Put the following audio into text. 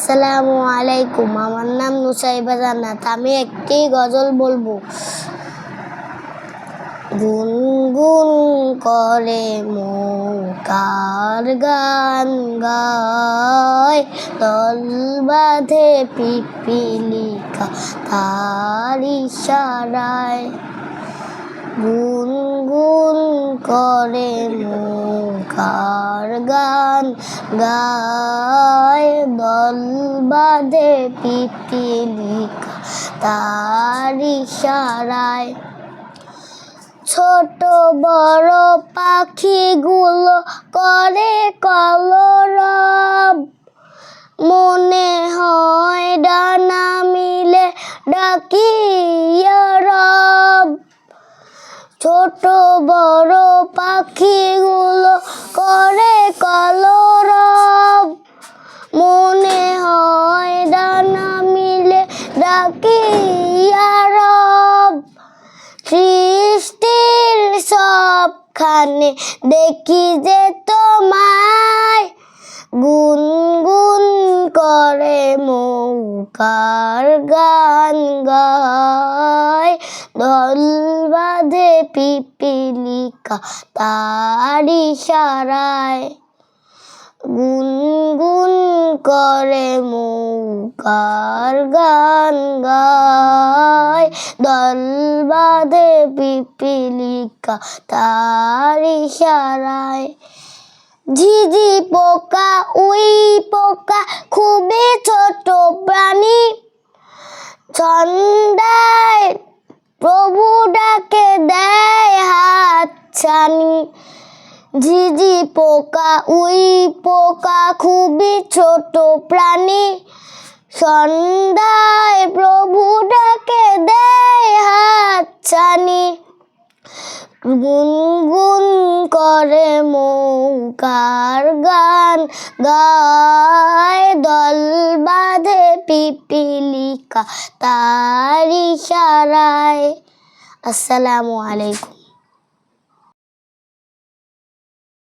আসসালামু আলাইকুম। আমার নাম নুসাইবা জান্নাত। আমি একটি গজল বলবো। গুনগুন করে মৌকার গান গায়, দল বাঁধে পিপিলিকা তার ইশারায়। গুনগুন করে মৌকার গান গায়, দল বাঁধে পিপিলিকা তার ইশারায়। ছোট বড় পাখিগুলো করে কলরব, মনে হয় ডানা মিলে ডাকি ইয়া রব। ছোট বড় পাখিগুলো করে কলরব, মনে হয় ডানা মিলে ডাকি ইয়া রব। সৃষ্টির সবখানে দেখি যে তোমায়, গুনগুন করে মৌকার গান গায়, দল বাঁধে পিপিলিকা তার ইশারায়। গুনগুন করে মৌকার গান গায়, দল বাঁধে পিপিলিকা তার ইশারায়। ঝিঝি পোকা উই পোকা খুবই ছোট প্রাণী, সন্ধ্যায় প্রভু ডাকে দেয় হাতছানি। ঝিঝি পোকা উই পোকা খুবই ছোট প্রাণী, সন্ধ্যায় প্রভু ডাকে দেয় হাতছানি। গুনগুন করে মৌকার গান গায়, দল বাঁধে পিপিলিকা তার ইশারায়। আসসালামু আলাইকুম।